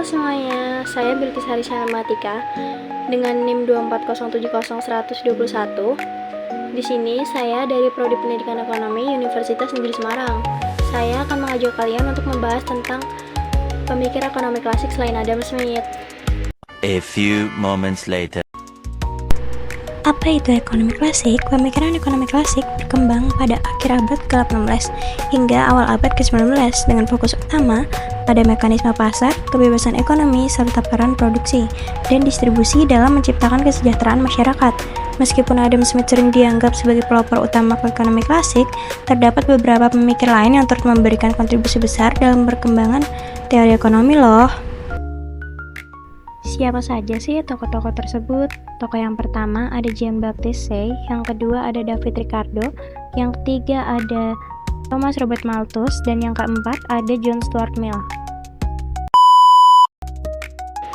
Halo semuanya, saya Bilkis Harisya Matika dengan NIM 240700121. Di sini saya dari Prodi Pendidikan Ekonomi Universitas Negeri Semarang. Saya akan mengajak kalian untuk membahas tentang pemikir ekonomi klasik selain Adam Smith. A few moments later. Apa itu ekonomi klasik? Pemikiran ekonomi klasik berkembang pada akhir abad ke-18 hingga awal abad ke-19 dengan fokus utama pada mekanisme pasar, kebebasan ekonomi, serta peran produksi dan distribusi dalam menciptakan kesejahteraan masyarakat. Meskipun Adam Smith sering dianggap sebagai pelopor utama ekonomi klasik, terdapat beberapa pemikir lain yang turut memberikan kontribusi besar dalam perkembangan teori ekonomi loh. Siapa saja sih tokoh-tokoh tersebut? Tokoh yang pertama ada Jean-Baptiste Say, yang kedua ada David Ricardo, yang ketiga ada Thomas Robert Malthus, dan yang keempat ada John Stuart Mill.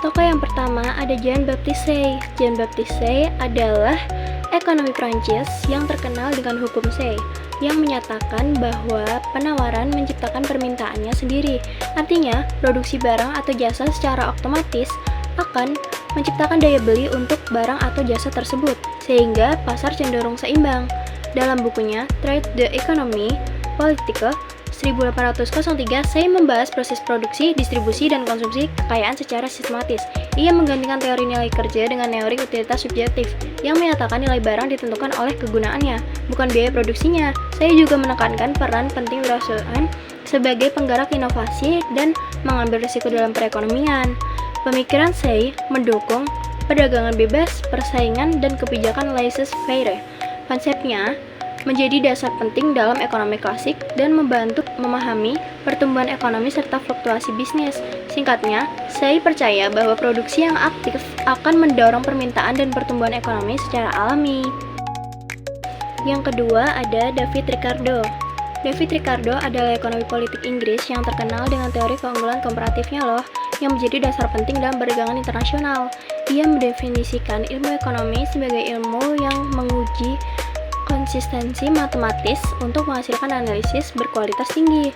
Tokoh yang pertama ada Jean-Baptiste Say. Jean-Baptiste Say adalah ekonomi Prancis yang terkenal dengan hukum Say, yang menyatakan bahwa penawaran menciptakan permintaannya sendiri. Artinya, produksi barang atau jasa secara otomatis akan menciptakan daya beli untuk barang atau jasa tersebut, sehingga pasar cenderung seimbang. Dalam bukunya Trade the Economy Politique 1803, saya membahas proses produksi, distribusi, dan konsumsi kekayaan secara sistematis. Ia menggantikan teori nilai kerja dengan teori utilitas subjektif, yang menyatakan nilai barang ditentukan oleh kegunaannya, bukan biaya produksinya. Saya juga menekankan peran penting wirausahaan sebagai penggerak inovasi dan mengambil risiko dalam perekonomian. Pemikiran Say mendukung perdagangan bebas, persaingan, dan kebijakan laissez-faire. Konsepnya menjadi dasar penting dalam ekonomi klasik dan membantu memahami pertumbuhan ekonomi serta fluktuasi bisnis. Singkatnya, Say percaya bahwa produksi yang aktif akan mendorong permintaan dan pertumbuhan ekonomi secara alami. Yang kedua ada David Ricardo. David Ricardo adalah ekonomi politik Inggris yang terkenal dengan teori keunggulan komparatifnya loh, yang menjadi dasar penting dalam perdagangan internasional. Ia mendefinisikan ilmu ekonomi sebagai ilmu yang menguji konsistensi matematis untuk menghasilkan analisis berkualitas tinggi.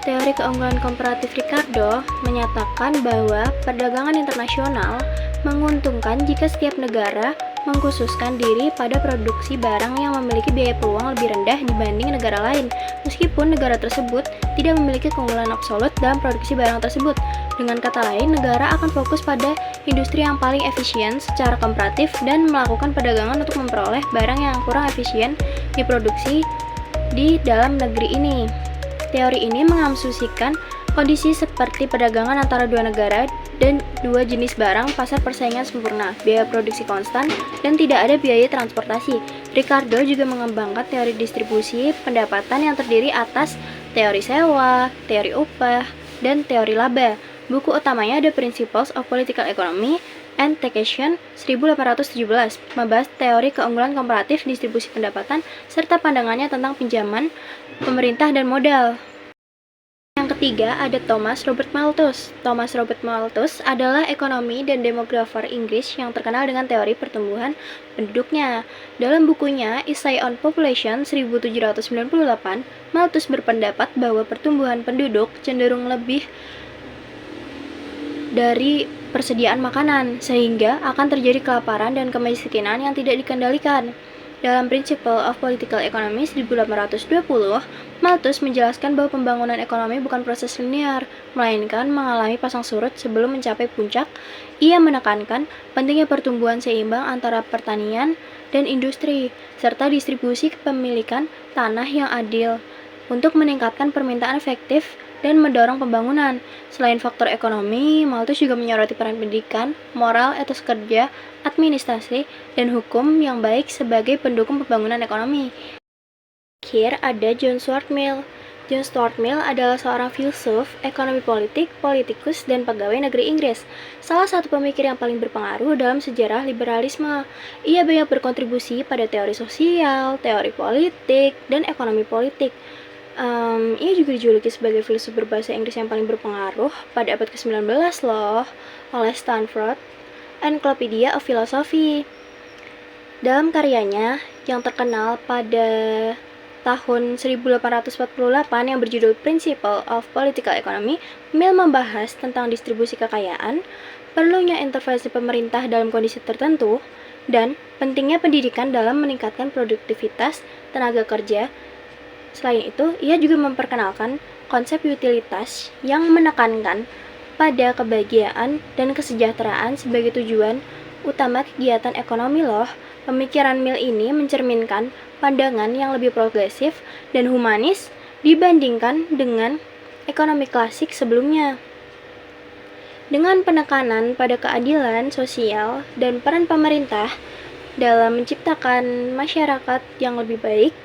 Teori keunggulan komparatif Ricardo menyatakan bahwa perdagangan internasional menguntungkan jika setiap negara mengkhususkan diri pada produksi barang yang memiliki biaya peluang lebih rendah dibanding negara lain, meskipun negara tersebut tidak memiliki keunggulan absolut dalam produksi barang tersebut. Dengan kata lain, negara akan fokus pada industri yang paling efisien secara komparatif dan melakukan perdagangan untuk memperoleh barang yang kurang efisien diproduksi di dalam negeri ini. Teori ini mengasumsikan kondisi seperti perdagangan antara dua negara dan dua jenis barang, pasar persaingan sempurna, biaya produksi konstan, dan tidak ada biaya transportasi. Ricardo juga mengembangkan teori distribusi pendapatan yang terdiri atas teori sewa, teori upah, dan teori laba. Buku utamanya ada Principles of Political Economy and Taxation 1817, membahas teori keunggulan komparatif distribusi pendapatan serta pandangannya tentang pinjaman, pemerintah, dan modal. Yang ketiga ada Thomas Robert Malthus. Thomas Robert Malthus adalah ekonomi dan demografer Inggris yang terkenal dengan teori pertumbuhan penduduknya. Dalam bukunya Essay on Population 1798, Malthus berpendapat bahwa pertumbuhan penduduk cenderung lebih dari persediaan makanan, sehingga akan terjadi kelaparan dan kemiskinan yang tidak dikendalikan. Dalam Principle of Political Economy 1820, Malthus menjelaskan bahwa pembangunan ekonomi bukan proses linear, melainkan mengalami pasang surut sebelum mencapai puncak. Ia menekankan pentingnya pertumbuhan seimbang antara pertanian dan industri, serta distribusi kepemilikan tanah yang adil untuk meningkatkan permintaan efektif dan mendorong pembangunan. Selain faktor ekonomi, Malthus juga menyoroti peran pendidikan, moral, etos kerja, administrasi, dan hukum yang baik sebagai pendukung pembangunan ekonomi. Terakhir ada John Stuart Mill. John Stuart Mill adalah seorang filsuf, ekonomi politik, politikus, dan pegawai negeri Inggris. Salah satu pemikir yang paling berpengaruh dalam sejarah liberalisme. Ia banyak berkontribusi pada teori sosial, teori politik, dan ekonomi politik. Ia juga dijuluki sebagai filsuf berbahasa Inggris yang paling berpengaruh pada abad ke-19 loh, oleh Stanford Encyclopedia of Philosophy. Dalam karyanya yang terkenal pada tahun 1848 yang berjudul Principle of Political Economy, Mill membahas tentang distribusi kekayaan, perlunya intervensi pemerintah dalam kondisi tertentu, dan pentingnya pendidikan dalam meningkatkan produktivitas tenaga kerja. Selain itu, ia juga memperkenalkan konsep utilitas yang menekankan pada kebahagiaan dan kesejahteraan sebagai tujuan utama kegiatan ekonomi loh. Pemikiran Mill ini mencerminkan pandangan yang lebih progresif dan humanis dibandingkan dengan ekonomi klasik sebelumnya. Dengan penekanan pada keadilan sosial dan peran pemerintah dalam menciptakan masyarakat yang lebih baik,